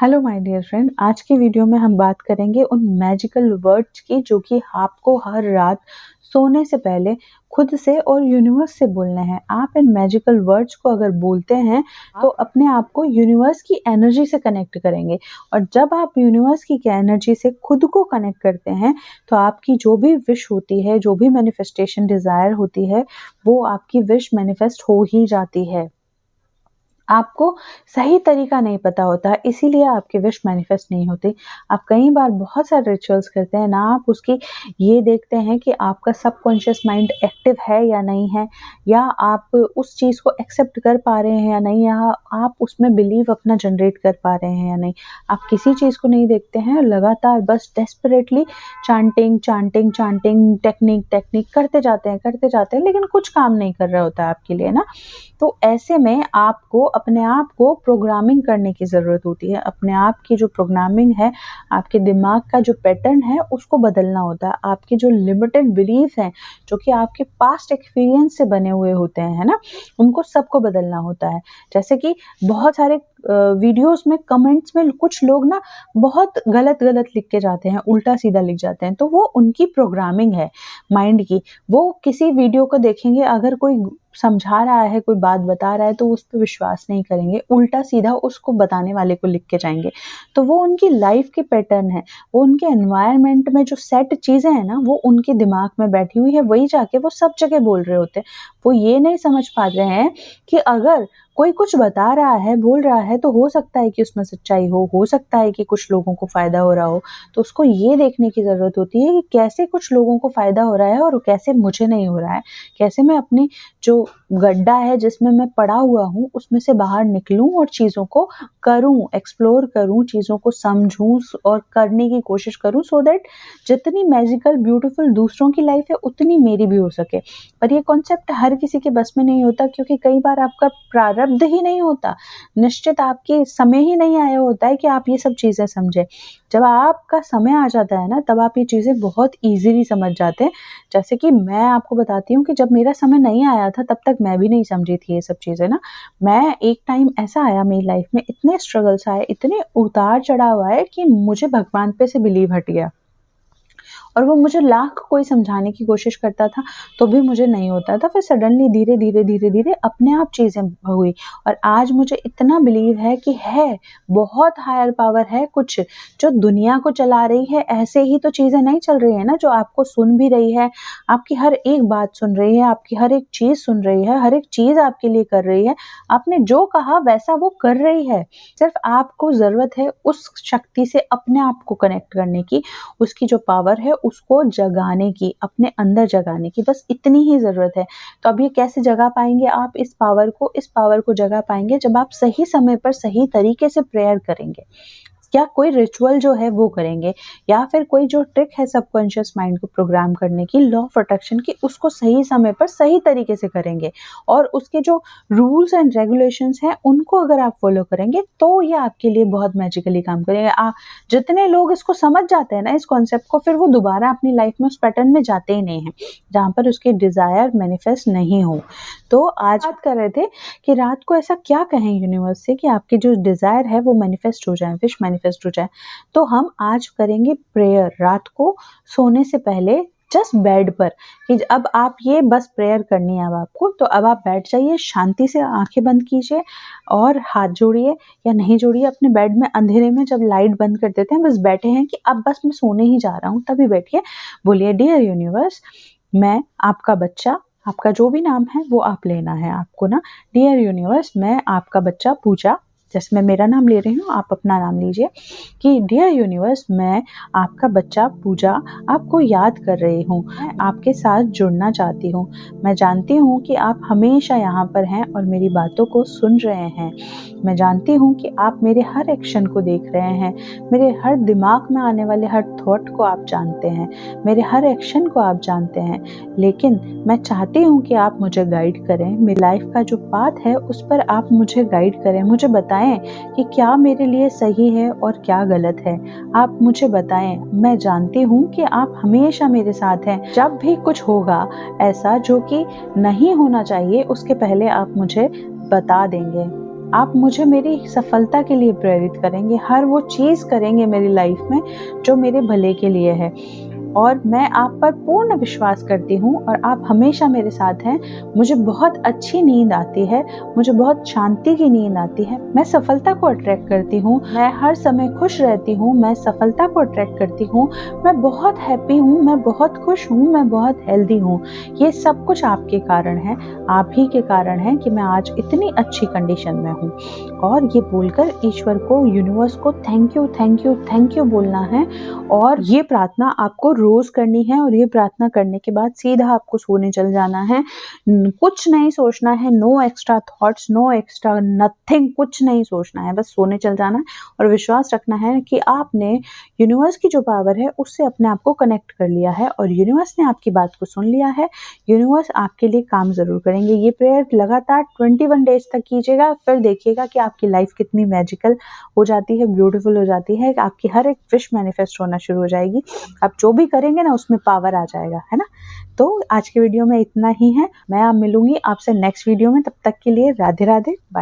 Hello my dear friend, आज की video में हम बात करेंगे उन मैजिकल वर्ड्स की जो कि आपको हर रात सोने से पहले खुद से और यूनिवर्स से बोलने हैं। आप इन मैजिकल वर्ड्स को अगर बोलते हैं तो अपने आप को यूनिवर्स की एनर्जी से कनेक्ट करेंगे, और जब आप यूनिवर्स की एनर्जी से खुद को कनेक्ट करते हैं तो आपकी जो भी विश होती है, जो भी मैनिफेस्टेशन डिजायर होती है, वो आपकी विश मैनिफेस्ट हो ही जाती है। आपको सही तरीका नहीं पता होता, इसीलिए आपकी विश मैनिफेस्ट नहीं होती। आप कई बार बहुत सारे रिचुअल्स करते हैं ना, आप उसकी ये देखते हैं कि आपका सबकॉन्शियस माइंड एक्टिव है या नहीं है, या आप उस चीज़ को एक्सेप्ट कर पा रहे हैं या नहीं, या आप उसमें बिलीव अपना जनरेट कर पा रहे हैं या नहीं। आप किसी चीज़ को नहीं देखते हैं, लगातार बस desperately chanting chanting chanting, technique technique करते जाते हैं, लेकिन कुछ काम नहीं कर रहा होता आपके लिए ना। तो ऐसे में आपको अपने आप को प्रोग्रामिंग करने की ज़रूरत होती है। अपने आप की जो प्रोग्रामिंग है, आपके दिमाग का जो पैटर्न है, उसको बदलना होता है। आपके जो लिमिटेड बिलीफ हैं, जो कि आपके पास्ट एक्सपीरियंस से बने हुए होते हैं, है ना, उनको सबको बदलना होता है। जैसे कि बहुत सारे वीडियोस में कमेंट्स में कुछ लोग ना बहुत गलत गलत लिख के जाते हैं, उल्टा सीधा लिख जाते हैं, तो वो उनकी प्रोग्रामिंग है माइंड की। वो किसी वीडियो को देखेंगे, अगर कोई समझा रहा है, कोई बात बता रहा है, तो उस पर विश्वास नहीं करेंगे, उल्टा सीधा उसको बताने वाले को लिख के जाएंगे। तो वो उनकी लाइफ की पैटर्न है, वो उनके एनवायरनमेंट में जो सेट चीज़ें हैं ना, वो उनके दिमाग में बैठी हुई है, वही जाके वो सब जगह बोल रहे होते हैं। वो ये नहीं समझ पा रहे हैं कि अगर कोई कुछ बता रहा है, बोल रहा है, तो हो सकता है कि उसमें सच्चाई हो सकता है कि कुछ लोगों को फ़ायदा हो रहा हो। तो उसको ये देखने की ज़रूरत होती है कि कैसे कुछ लोगों को फ़ायदा हो रहा है और कैसे मुझे नहीं हो रहा है। कैसे मैं अपनी जो गड्ढा है जिसमें मैं पड़ा हुआ हूँ, उसमें से बाहर निकलूँ और चीज़ों को करूँ, एक्सप्लोर करूँ, चीज़ों को समझूँ और करने की कोशिश करूँ, सो दैट जितनी मैजिकल ब्यूटीफुल दूसरों की लाइफ है, उतनी मेरी भी हो सके। पर ये कॉन्सेप्ट हर किसी के बस में नहीं होता, क्योंकि कई बार आपका प्रारब्ध ही नहीं होता, निश्चित आपके समय ही नहीं आया होता है कि आप ये सब चीज़ें समझें। जब आपका समय आ जाता है ना, तब आप ये चीज़ें बहुत ईज़िली समझ जाते हैं। जैसे कि मैं आपको बताती हूँ कि जब मेरा समय नहीं आया था, तब तक मैं भी नहीं समझी थी ये सब चीज़ें ना। मैं एक टाइम ऐसा आया मेरी लाइफ में, इतने स्ट्रगल्स आए, इतने उतार-चढ़ाव आए कि मुझे भगवान पे से बिलीव हट गया। और वो मुझे लाख कोई समझाने की कोशिश करता था, तो भी मुझे नहीं होता था। फिर सडनली धीरे-धीरे अपने आप चीज़ें हुई, और आज मुझे इतना बिलीव है कि है, बहुत हायर पावर है कुछ, जो दुनिया को चला रही है। ऐसे ही तो चीज़ें नहीं चल रही है ना, जो आपको सुन भी रही है, आपकी हर एक बात सुन रही है, आपकी हर एक चीज़ सुन रही है, हर एक चीज़ आपके लिए कर रही है। आपने जो कहा वैसा वो कर रही है। सिर्फ आपको ज़रूरत है उस शक्ति से अपने आप को कनेक्ट करने की, उसकी जो पावर है उसको जगाने की, अपने अंदर जगाने की, बस इतनी ही ज़रूरत है। तो अब ये कैसे जगा पाएँगे आप इस पावर को? इस पावर को जगा पाएँगे जब आप सही समय पर सही तरीके से प्रेयर करेंगे, या कोई रिचुअल जो है वो करेंगे, या फिर कोई जो ट्रिक है सबकॉन्शियस माइंड को प्रोग्राम करने की, लॉ ऑफ अट्रैक्शन की, उसको सही समय पर सही तरीके से करेंगे, और उसके जो रूल्स एंड रेगुलेशंस हैं उनको अगर आप फॉलो करेंगे, तो ये आपके लिए बहुत मैजिकली काम करेंगे। जितने लोग इसको समझ जाते हैं ना, इस कॉन्सेप्ट को, फिर वो दोबारा अपनी लाइफ में उस पैटर्न में जाते ही नहीं हैं जहाँ पर उसके डिजायर मैनिफेस्ट नहीं हो। तो आज बात कर रहे थे कि रात को ऐसा क्या कहें यूनिवर्स से कि आपकी जो डिज़ायर है वो मैनिफेस्ट हो जाए, विश मैनिफेस्ट हो जाए। तो हम आज करेंगे प्रेयर रात को सोने से पहले, जस्ट बेड पर, कि अब आप ये बस प्रेयर करनी है अब आपको। तो अब आप बैठ जाइए, शांति से आंखें बंद कीजिए और हाथ जोड़िए, या नहीं जोड़िए, अपने बेड में अंधेरे में जब लाइट बंद कर देते हैं, बस बैठे हैं कि अब बस मैं सोने ही जा रहा हूँ, तभी बैठिए। बोलिए, डियर यूनिवर्स, मैं आपका बच्चा, आपका जो भी नाम है वो आप लेना है आपको ना। डियर यूनिवर्स, मैं आपका बच्चा पूजा, जैसे मैं मेरा नाम ले रही हूँ, आप अपना नाम लीजिए, कि डियर यूनिवर्स, मैं आपका बच्चा पूजा आपको याद कर रही हूँ, मैं आपके साथ जुड़ना चाहती हूँ। मैं जानती हूँ कि आप हमेशा यहाँ पर हैं और मेरी बातों को सुन रहे हैं। मैं जानती हूँ कि आप मेरे हर एक्शन को देख रहे हैं, मेरे हर दिमाग में आने वाले हर थॉट को आप जानते हैं, मेरे हर एक्शन को आप जानते हैं। लेकिन मैं चाहती हूँ कि आप मुझे गाइड करें, मेरी लाइफ का जो पाथ है उस पर आप मुझे गाइड करें, मुझे बताएं कि क्या मेरे लिए सही है और क्या गलत है। आप मुझे बताएं। मैं जानती हूँ कि आप हमेशा मेरे साथ हैं। जब भी कुछ होगा ऐसा जो कि नहीं होना चाहिए, उसके पहले आप मुझे बता देंगे। आप मुझे मेरी सफलता के लिए प्रेरित करेंगे, हर वो चीज़ करेंगे मेरी लाइफ में जो मेरे भले के लिए है। और मैं आप पर पूर्ण विश्वास करती हूँ और आप हमेशा मेरे साथ हैं। मुझे बहुत अच्छी नींद आती है, मुझे बहुत शांति की नींद आती है। मैं सफलता को अट्रैक्ट करती हूँ, मैं हर समय खुश रहती हूँ, मैं सफलता को अट्रैक्ट करती हूँ। मैं बहुत हैप्पी हूँ, मैं बहुत खुश हूँ, मैं बहुत हेल्दी हूँ। ये सब कुछ आपके कारण है, आप ही के कारण है कि मैं आज इतनी अच्छी कंडीशन में हूँ। और ये बोलकर ईश्वर को, यूनिवर्स को thank you, thank you, thank you बोलना है। और ये प्रार्थना आपको रोज करनी है और ये प्रार्थना करने के बाद सीधा आपको सोने चल जाना है। कुछ नहीं सोचना है, no extra thoughts, no extra nothing, कुछ नहीं सोचना है, बस सोने चल जाना है और विश्वास रखना है कि आपने यूनिवर्स की जो पावर है उससे अपने आप को कनेक्ट कर लिया है और यूनिवर्स ने आपकी बात को सुन लिया है। यूनिवर्स आपके लिए काम जरूर करेंगे। ये प्रेयर लगातार 21 डेज तक कीजिएगा, फिर देखिएगा कि आपकी लाइफ कितनी मैजिकल हो जाती है, ब्यूटीफुल हो जाती है। आपकी हर एक विश मैनिफेस्ट होना शुरू हो जाएगी। आप जो भी करेंगे ना उसमें पावर आ जाएगा, है ना। तो आज के वीडियो में इतना ही है। मैं अब मिलूंगी आपसे नेक्स्ट वीडियो में, तब तक के लिए राधे राधे, बाय।